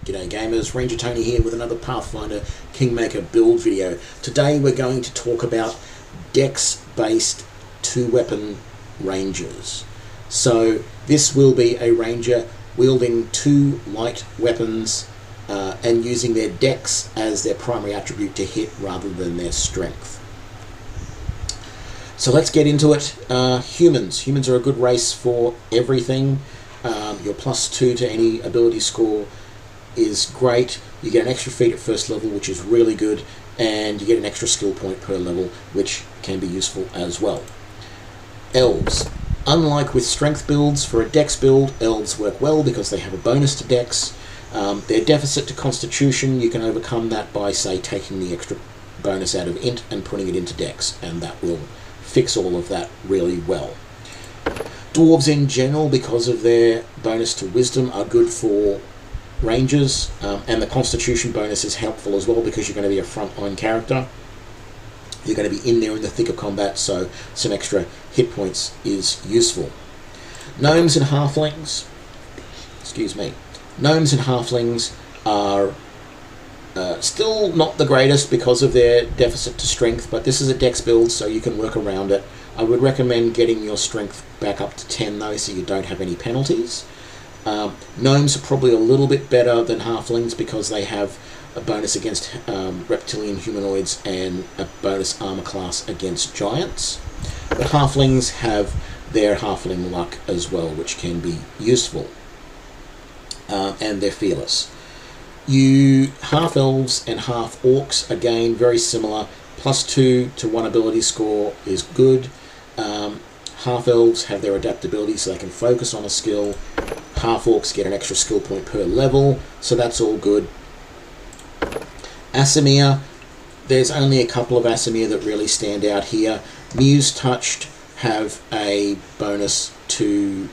G'day gamers, Ranger Tony here with another Pathfinder Kingmaker build video. Today we're going to talk about Dex-based 2-weapon rangers. So this will be a ranger wielding 2 light weapons and using their Dex as their primary attribute to hit rather than their strength. So let's get into it. Humans. Humans are a good race for everything. Your +2 to any ability score is great. You get an extra feat at first level, which is really good, and you get an extra skill point per level, which can be useful as well. Elves. Unlike with strength builds, for a Dex build, Elves work well because they have a bonus to Dex. Their deficit to Constitution, you can overcome that by, say, taking the extra bonus out of Int and putting it into Dex, and that will fix all of that really well. Dwarves in general, because of their bonus to Wisdom, are good for Rangers, and the Constitution bonus is helpful as well because you're going to be a frontline character. You're going to be in there in the thick of combat, so some extra hit points is useful. Gnomes and Halflings, Gnomes and Halflings are still not the greatest because of their deficit to Strength, but this is a Dex build, so you can work around it. I would recommend getting your Strength back up to 10 though, so you don't have any penalties. Gnomes are probably a little bit better than Halflings because they have a bonus against reptilian humanoids and a bonus armor class against giants. But Halflings have their Halfling luck as well, which can be useful. And they're fearless. Half-elves and half-orcs, again, very similar. +2 to 1 ability score is good. Half-elves have their adaptability so they can focus on a skill. Half-orcs get an extra skill point per level, so that's all good. Aasimar, there's only a couple of Aasimar that really stand out here. Muse Touched have a bonus to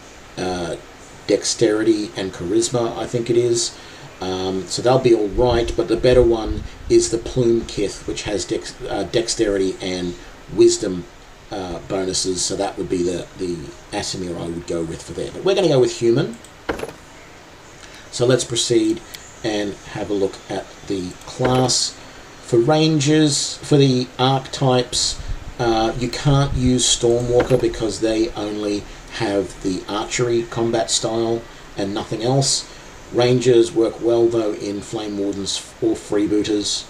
Dexterity and Charisma, I think it is. So they'll be alright, but the better one is the Plume Kith, which has Dexterity and Wisdom bonuses, so that would be the Aasimar I would go with for there. But we're going to go with Human. So let's proceed and have a look at the class. For Rangers, for the archetypes, you can't use Stormwalker because they only have the archery combat style and nothing else. Rangers work well though in Flame Wardens or Freebooters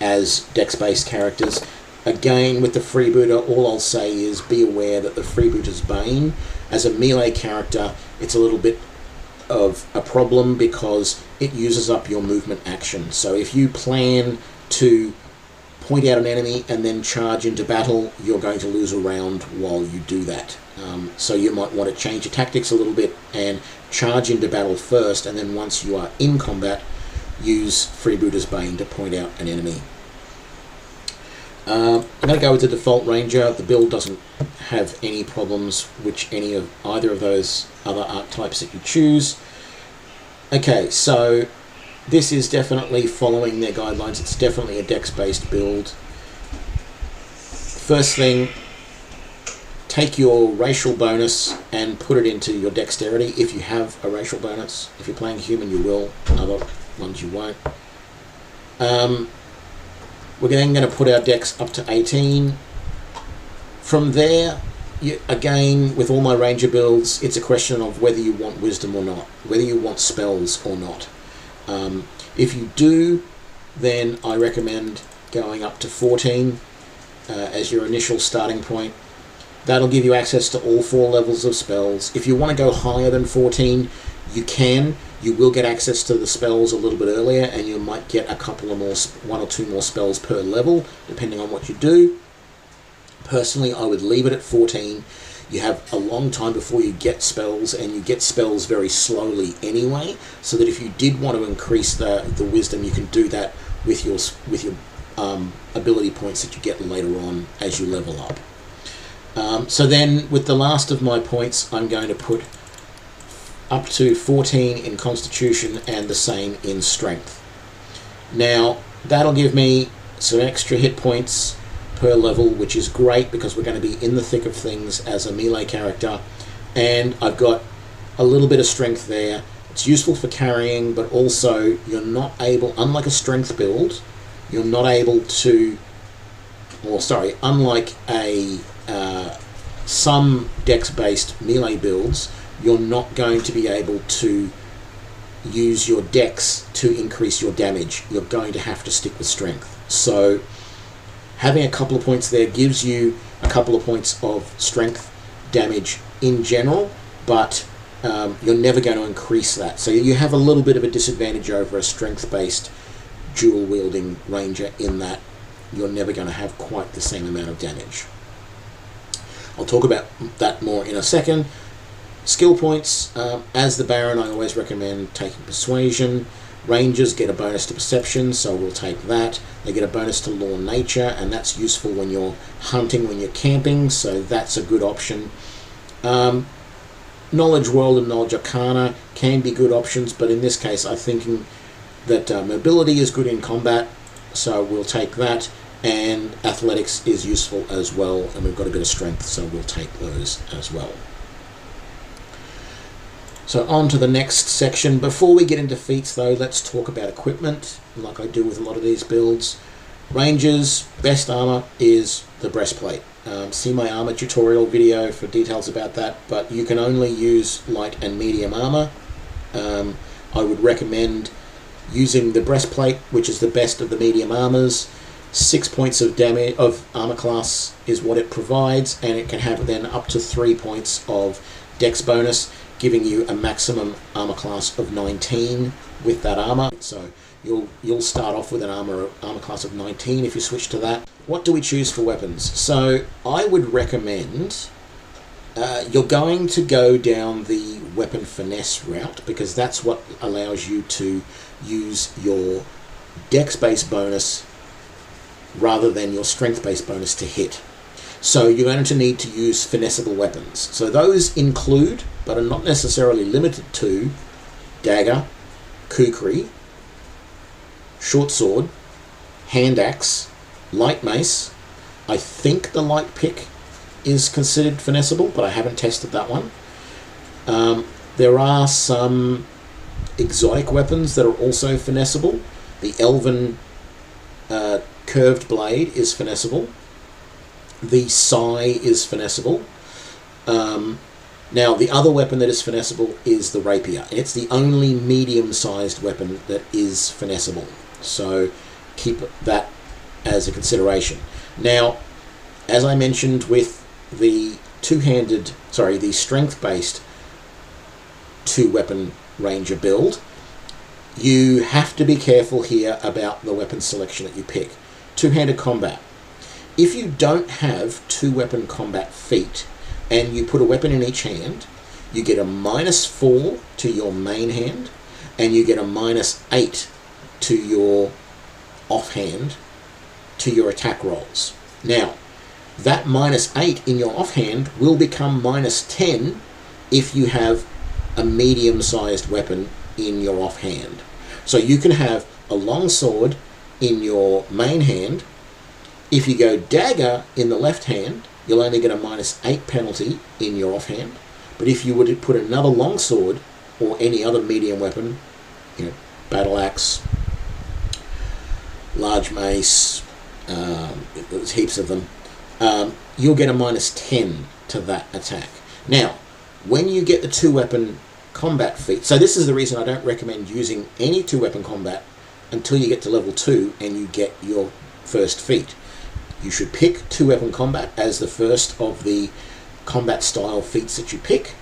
as Dex-based characters. Again, with the Freebooter, all I'll say is be aware that the Freebooter's Bane, as a melee character, it's a little bit of a problem because it uses up your movement action. So if you plan to point out an enemy and then charge into battle, you're going to lose a round while you do that. So you might want to change your tactics a little bit and charge into battle first, and then once you are in combat, use Freebooter's Bane to point out an enemy. I'm going to go with the default Ranger. The build doesn't have any problems with either of those other archetypes that you choose. Okay, so this is definitely following their guidelines. It's definitely a Dex-based build. First thing, take your racial bonus and put it into your Dexterity if you have a racial bonus. If you're playing Human, you will. Other ones you won't. We're then going to put our Dex up to 18. From there, again, with all my Ranger builds, it's a question of whether you want Wisdom or not, whether you want spells or not. If you do, then I recommend going up to 14 as your initial starting point. That'll give you access to all 4 levels of spells. If you want to go higher than 14, you can. You will get access to the spells a little bit earlier, and you might get a couple of more, 1 or 2 more spells per level, depending on what you do. Personally, I would leave it at 14. You have a long time before you get spells, and you get spells very slowly anyway, so that if you did want to increase the Wisdom, you can do that with your ability points that you get later on as you level up. So then, with the last of my points, I'm going to put up to 14 in Constitution and the same in Strength. Now, that'll give me some extra hit points per level, which is great because we're going to be in the thick of things as a melee character, and I've got a little bit of strength there, It's useful for carrying, but also you're not able, unlike a strength build, you're not able to, unlike a some dex-based melee builds, you're not going to be able to use your dex to increase your damage. You're going to have to stick with strength. So having a couple of points there gives you a couple of points of strength damage in general, but you're never going to increase that. So you have a little bit of a disadvantage over a strength-based dual-wielding ranger in that you're never going to have quite the same amount of damage. I'll talk about that more in a second. Skill points. As the Baron, I always recommend taking Persuasion. Rangers get a bonus to Perception, so we'll take that. They get a bonus to Law Nature, and that's useful when you're hunting, when you're camping, so that's a good option. Knowledge World and Knowledge Arcana can be good options, but in this case I'm thinking that Mobility is good in combat, so we'll take that. And Athletics is useful as well, and we've got a bit of Strength, so we'll take those as well. So on to the next section. Before we get into feats though, let's talk about equipment, like I do with a lot of these builds. Rangers, best armor is the breastplate. See my armor tutorial video for details about that, but you can only use light and medium armor. I would recommend using the breastplate, which is the best of the medium armors. 6 points of damage of armor class is what it provides, and it can have then up to 3 points of dex bonus, giving you a maximum armor class of 19 with that armor. So you'll start off with an armor class of 19 if you switch to that. What do we choose for weapons? So I would recommend you're going to go down the weapon finesse route, because that's what allows you to use your dex-based bonus rather than your strength-based bonus to hit. So you're going to need to use finessable weapons. So those include, but are not necessarily limited to, dagger, kukri, short sword, hand axe, light mace. I think the light pick is considered finessable, but I haven't tested that one. There are some exotic weapons that are also finessable. The elven curved blade is finessable. The sai is finessable. Now, the other weapon that is finessable is the rapier. It's the only medium-sized weapon that is finessable. So keep that as a consideration. Now, as I mentioned with the the strength-based two-weapon ranger build, you have to be careful here about the weapon selection that you pick. Two-handed combat. If you don't have two-weapon combat feat and you put a weapon in each hand, you get a -4 to your main hand, and you get a -8 to your offhand to your attack rolls. Now, that -8 in your offhand will become -10 if you have a medium-sized weapon in your offhand. So you can have a long sword in your main hand. If you go dagger in the left hand, you'll only get a -8 penalty in your offhand. But if you were to put another long sword or any other medium weapon, battle axe, large mace, there's heaps of them, you'll get a -10 to that attack. Now, when you get the two-weapon combat feat, so this is the reason I don't recommend using any two-weapon combat until you get to level 2 and you get your first feat. You should pick two-weapon combat as the first of the combat style feats that you pick,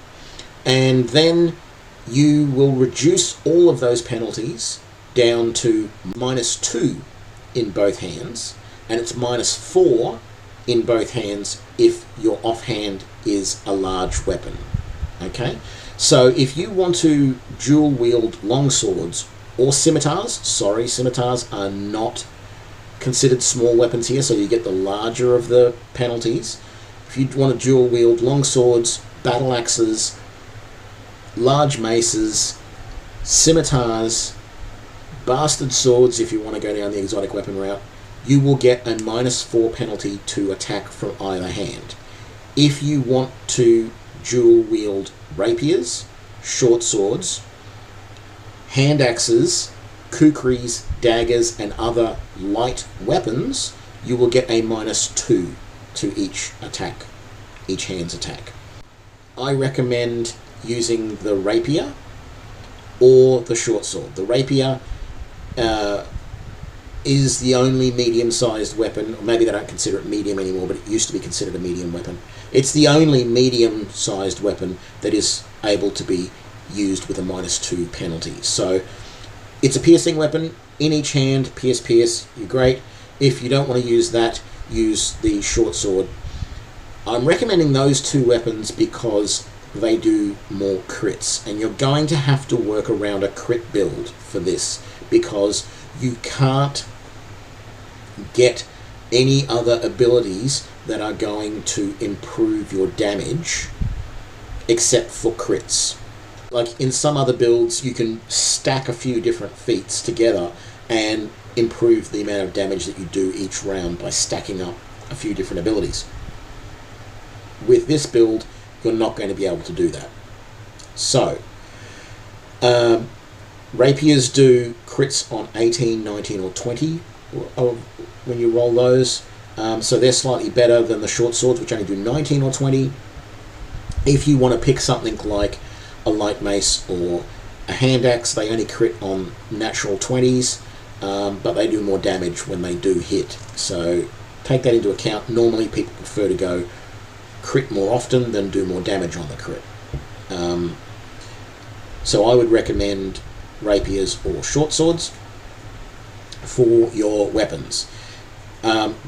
and then you will reduce all of those penalties down to -2 in both hands, and it's -4 in both hands if your offhand is a large weapon. Okay, so if you want to dual wield long swords or scimitars, scimitars are not considered small weapons here, so you get the larger of the penalties. If you want to dual wield long swords, battle axes, large maces, scimitars, bastard swords, if you want to go down the exotic weapon route, you will get a -4 penalty to attack from either hand. If you want to dual wield rapiers, short swords, hand axes, kukris, daggers, and other light weapons, you will get a -2 to each attack, each hand's attack. I recommend using the rapier or the short sword. The rapier is the only medium-sized weapon, or maybe they don't consider it medium anymore, but it used to be considered a medium weapon. It's the only medium-sized weapon that is able to be used with a -2 penalty. So it's a piercing weapon in each hand, pierce, you're great. If you don't want to use that, use the short sword. I'm recommending those two weapons because they do more crits, and you're going to have to work around a crit build for this, because you can't get any other abilities that are going to improve your damage except for crits. Like in some other builds, you can stack a few different feats together and improve the amount of damage that you do each round by stacking up a few different abilities. With this build, you're not going to be able to do that. So, rapiers do crits on 18, 19, or 20 when you roll those. So they're slightly better than the short swords, which only do 19 or 20. If you want to pick something like a light mace or a hand axe, they only crit on natural 20s, but they do more damage when they do hit. So take that into account. Normally people prefer to go crit more often than do more damage on the crit. So I would recommend rapiers or short swords for your weapons.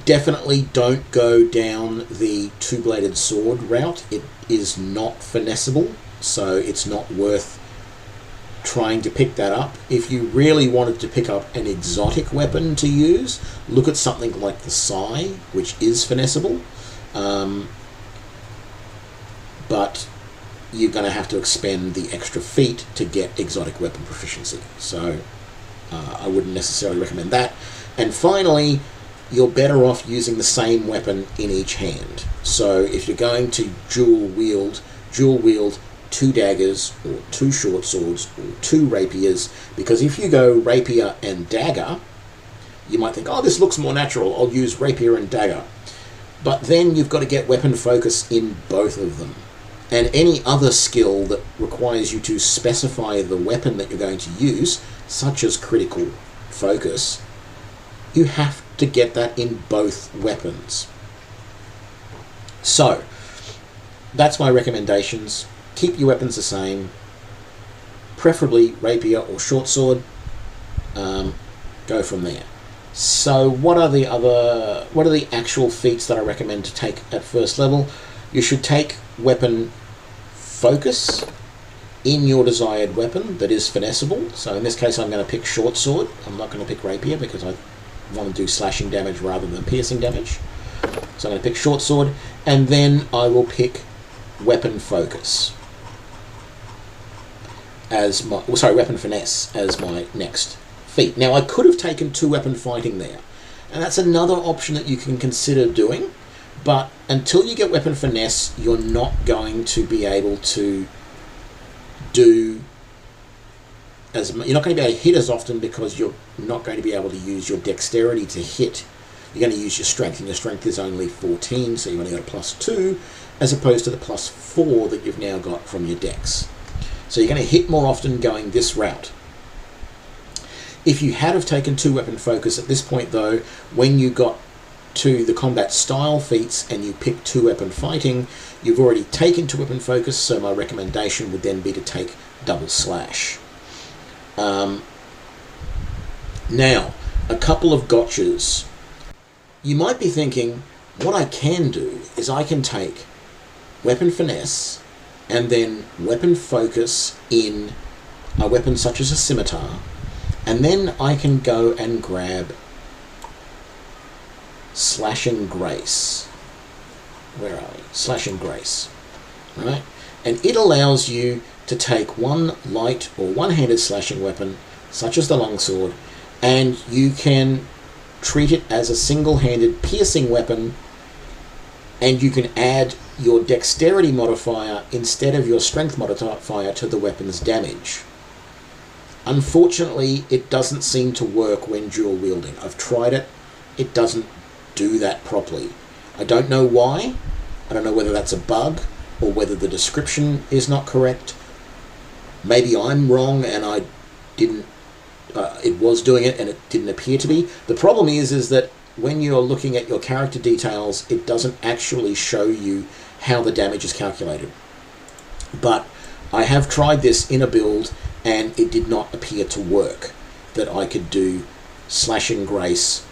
Definitely don't go down the two-bladed sword route. It is not finessable, so it's not worth trying to pick that up. If you really wanted to pick up an exotic weapon to use, look at something like the sai, which is finessable, but you're going to have to expend the extra feat to get exotic weapon proficiency. So I wouldn't necessarily recommend that. And finally, you're better off using the same weapon in each hand. So if you're going to dual wield 2 daggers or 2 short swords or 2 rapiers, because if you go rapier and dagger, you might think, oh, this looks more natural, I'll use rapier and dagger. But then you've got to get weapon focus in both of them. And any other skill that requires you to specify the weapon that you're going to use, such as critical focus, you have to get that in both weapons. So, that's my recommendations. Keep your weapons the same, preferably rapier or short sword. Go from there. So what are the actual feats that I recommend to take at first level? You should take weapon focus in your desired weapon that is finessable. So in this case I'm going to pick short sword. I'm not going to pick rapier because I want to do slashing damage rather than piercing damage. So I'm going to pick short sword, and then I will pick weapon focus as my, weapon finesse as my next feat. Now I could have taken 2 weapon fighting there, and that's another option that you can consider doing, but until you get weapon finesse, you're not going to be able to do you're not going to be able to hit as often, because you're not going to be able to use your dexterity to hit. You're going to use your strength, and your strength is only 14, so you've only got a +2, as opposed to the +4 that you've now got from your dex. So you're going to hit more often going this route. If you had have taken 2 weapon focus at this point though, when you got to the combat style feats and you pick 2 weapon fighting, you've already taken 2 weapon focus, so my recommendation would then be to take double slash. Now, a couple of gotchas. You might be thinking, what I can do is I can take weapon finesse and then weapon focus in a weapon such as a scimitar, and then I can go and grab slashing grace. Where are we? Slashing grace. Right? And it allows you to take one light or one-handed slashing weapon, such as the longsword, and you can treat it as a single-handed piercing weapon, and you can add your dexterity modifier instead of your strength modifier to the weapon's damage. Unfortunately, it doesn't seem to work when dual wielding. I've tried it. It doesn't do that properly. I don't know why. I don't know whether that's a bug or whether the description is not correct. Maybe I'm wrong and I didn't. It was doing it and it didn't appear to be. The problem is that when you're looking at your character details, it doesn't actually show you how the damage is calculated. But I have tried this in a build and it did not appear to work, that I could do slashing grace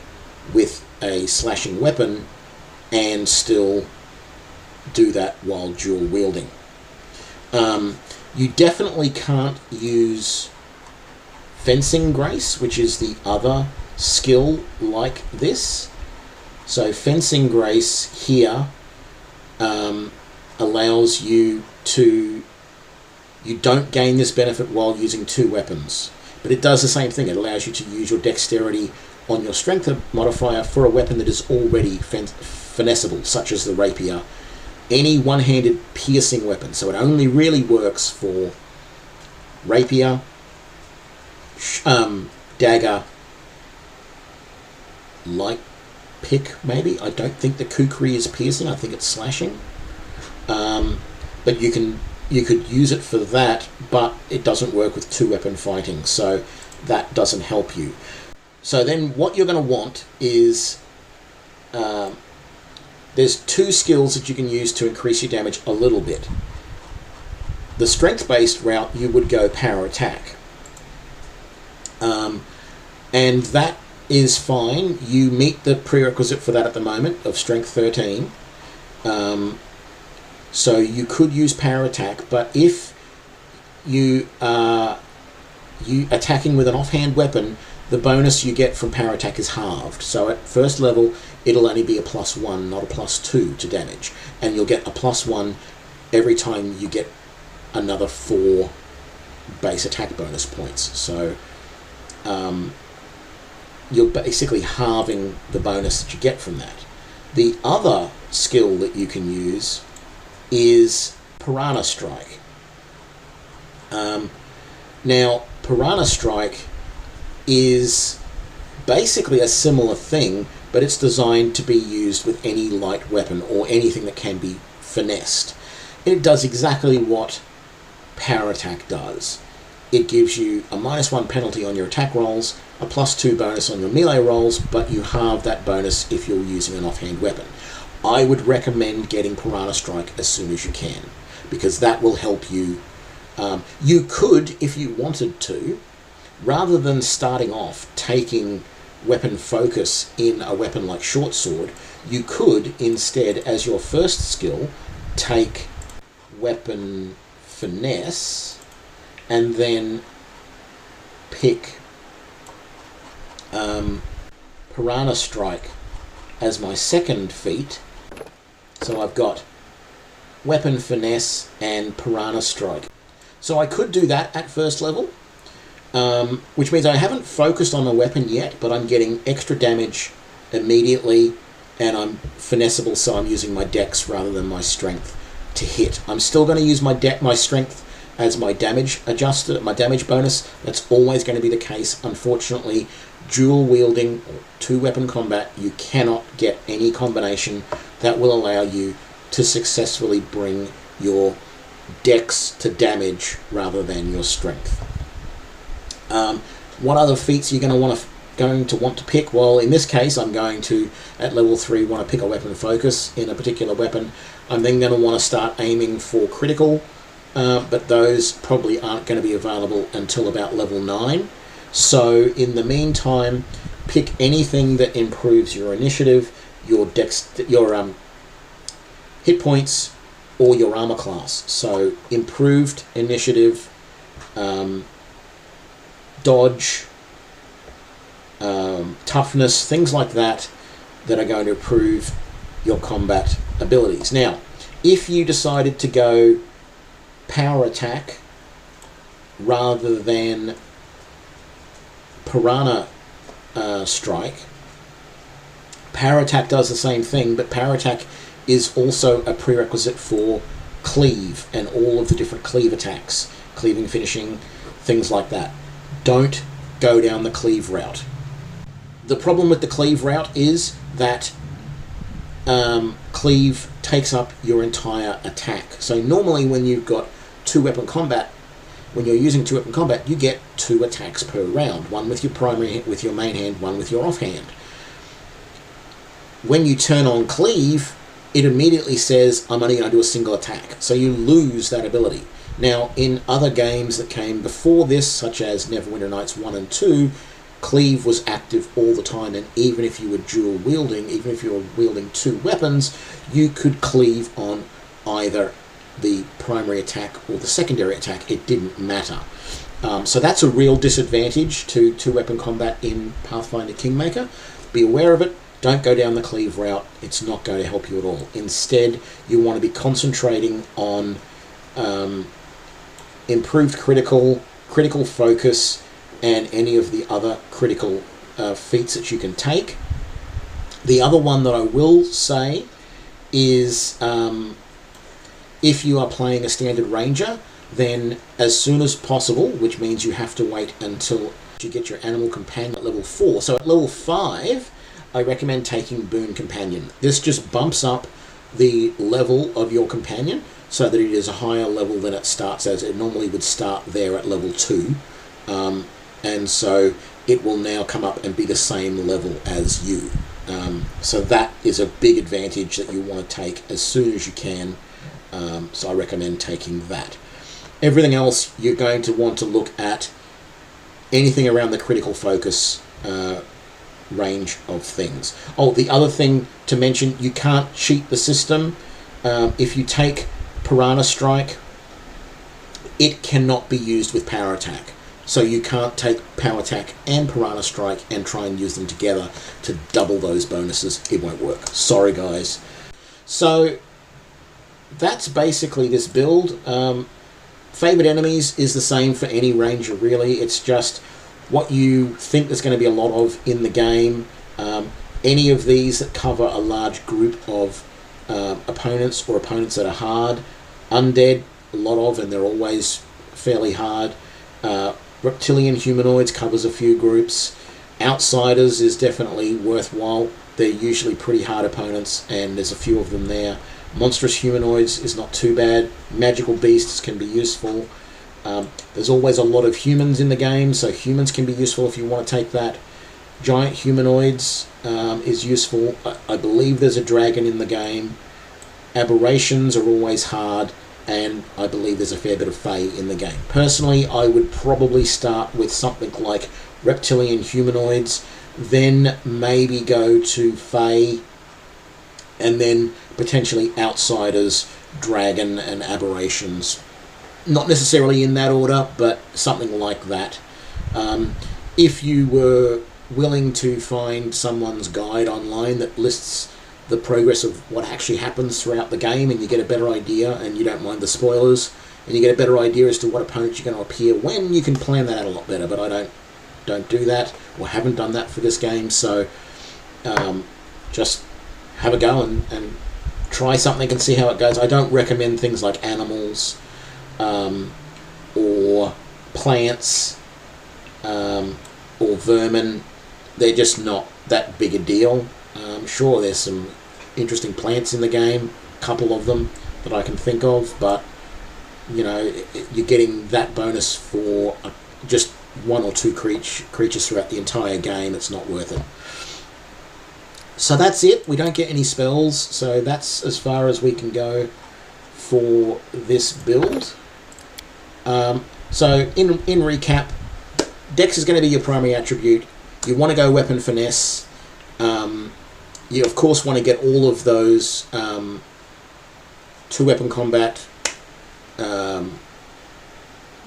with a slashing weapon and still do that while dual wielding. You definitely can't use fencing grace, which is the other skill like this. So fencing grace here allows you to, you don't gain this benefit while using two weapons, but it does the same thing. It allows you to use your dexterity on your strength modifier for a weapon that is already finessable, such as the rapier, any one-handed piercing weapon. So it only really works for rapier, dagger, light pick maybe. I don't think the kukri is piercing, I think it's slashing. But you could use it for that, but it doesn't work with two-weapon fighting, so that doesn't help you. So then what you're going to want is, there's two skills that you can use to increase your damage a little bit. The strength-based route, you would go power attack. And that is fine. You meet the prerequisite for that at the moment of strength 13. So you could use power attack, but if you are attacking with an offhand weapon, the bonus you get from power attack is halved. So at first level, it'll only be a +1, not a +2 to damage. And you'll get a +1 every time you get another 4 base attack bonus points. So you're basically halving the bonus that you get from that. The other skill that you can use is Piranha Strike. Now, Piranha Strike is basically a similar thing, but it's designed to be used with any light weapon or anything that can be finessed. It does exactly what power attack does. It gives you a -1 penalty on your attack rolls, a +2 bonus on your melee rolls, but you halve that bonus if you're using an offhand weapon. I would recommend getting Piranha Strike as soon as you can, because that will help you. You could, if you wanted to, rather than starting off taking weapon focus in a weapon like short sword, you could instead, as your first skill, take weapon finesse and then pick Piranha Strike as my second feat. So I've got weapon finesse and Piranha Strike. So I could do that at first level, which means I haven't focused on a weapon yet, but I'm getting extra damage immediately, and I'm finessable, so I'm using my dex rather than my strength to hit. I'm still going to use my strength as my damage adjuster, my damage bonus. That's always going to be the case. Unfortunately, dual wielding or two-weapon combat, you cannot get any combination that will allow you to successfully bring your dex to damage rather than your strength. What other feats are you going to want to pick? Well, in this case, I'm going to, at level 3, want to pick a weapon focus in a particular weapon. I'm then going to want to start aiming for critical, but those probably aren't going to be available until about level 9. So in the meantime, pick anything that improves your initiative, your hit points, or your armor class. So improved initiative, dodge, toughness, things like that are going to improve your combat abilities. Now, if you decided to go power attack rather than Piranha Strike, power attack does the same thing, but power attack is also a prerequisite for cleave and all of the different cleave attacks, cleaving, finishing, things like that. don't go down the cleave route. The problem with the cleave route is that cleave takes up your entire attack. So normally when you've got two-weapon combat, when you're using two-weapon combat, you get 2 attacks per round. One with your primary, with your main hand, one with your offhand. When you turn on cleave, it immediately says, I'm only going to do a single attack. So you lose that ability. Now, in other games that came before this, such as Neverwinter Nights 1 and 2, cleave was active all the time, and even if you were dual wielding, even if you were wielding 2 weapons, you could cleave on either the primary attack or the secondary attack. It didn't matter. So that's a real disadvantage to two-weapon combat in Pathfinder Kingmaker. Be aware of it. Don't go down the cleave route. It's not going to help you at all. Instead, you want to be concentrating on improved critical focus, and any of the other critical feats that you can take. The other one that I will say is if you are playing a standard ranger, then as soon as possible, which means you have to wait until you get your animal companion at level 4. So at level 5, I recommend taking Boon Companion. This just bumps up the level of your companion so that it is a higher level than it starts as. It normally would start there at level 2. And so it will now come up and be the same level as you. So that is a big advantage that you want to take as soon as you can. So I recommend taking that. Everything else, you're going to want to look at anything around the critical focus range of things. Oh, the other thing to mention, you can't cheat the system. If you take Piranha Strike, it cannot be used with Power Attack. So you can't take Power Attack and Piranha Strike and try and use them together to double those bonuses. It won't work. Sorry, guys. So that's basically this build. Favorite enemies is the same for any ranger, really. It's just what you think there's going to be a lot of in the game. Any of these that cover a large group of opponents or opponents that are hard. Undead, a lot of, and they're always fairly hard. Reptilian humanoids covers a few groups. Outsiders is definitely worthwhile. They're usually pretty hard opponents, and there's a few of them there. Monstrous humanoids is not too bad. Magical beasts can be useful. There's always a lot of humans in the game, so humans can be useful if you want to take that. Giant humanoids is useful. I believe there's a dragon in the game. Aberrations are always hard, and I believe there's a fair bit of Fae in the game. Personally, I would probably start with something like reptilian humanoids, then maybe go to Fae, and then potentially outsiders, dragon, and aberrations. Not necessarily in that order, but something like that. If you were willing to find someone's guide online that lists the progress of what actually happens throughout the game, and you get a better idea, and you don't mind the spoilers, and you get a better idea as to what opponents you're going to appear when, you can plan that out a lot better. But I don't do that, or haven't done that for this game, so just have a go and try something and see how it goes. I don't recommend things like animals or plants or vermin. They're just not that big a deal. Sure, there's some interesting plants in the game, a couple of them that I can think of, but you know, you're getting that bonus for just 1 or 2 creatures throughout the entire game. It's not worth it. So that's it. We don't get any spells, so that's as far as we can go for this build. So in recap, Dex is going to be your primary attribute. You want to go weapon finesse. You of course want to get all of those 2-weapon combat,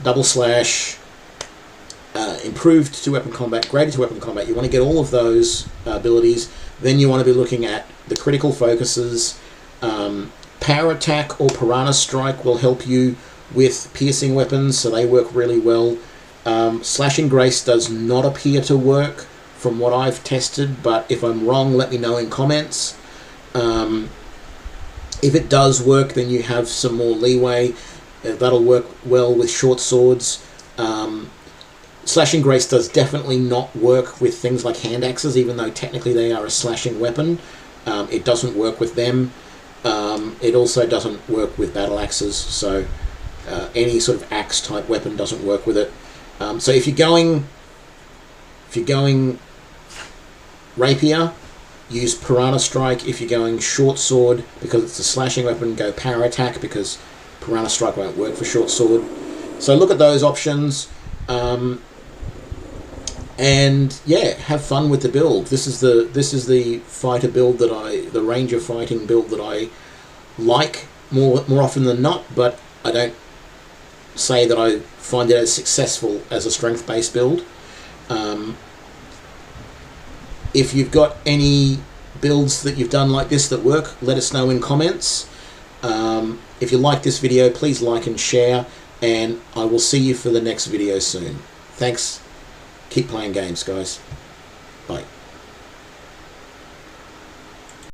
double slash, improved 2-weapon combat, greater 2-weapon combat. You want to get all of those abilities. Then you want to be looking at the critical focuses. Power Attack or Piranha Strike will help you with piercing weapons, so they work really well. Slashing Grace does not appear to work from what I've tested, but if I'm wrong, let me know in comments. If it does work, then you have some more leeway. That'll work well with short swords. Slashing Grace does definitely not work with things like hand axes, even though technically they are a slashing weapon. It doesn't work with them. It also doesn't work with battle axes, so any sort of axe type weapon doesn't work with it. So if you're going rapier, use Piranha Strike. If you're going short sword, because it's a slashing weapon, go power attack, because Piranha Strike won't work for short sword. So look at those options. And yeah, have fun with the build. This is the fighter build the ranger fighting build that I like more often than not, but I don't say that I find it as successful as a strength based build. If you've got any builds that you've done like this that work, let us know in comments. If you like this video, please like and share, and I will see you for the next video soon. Thanks. Keep playing games, guys. Bye.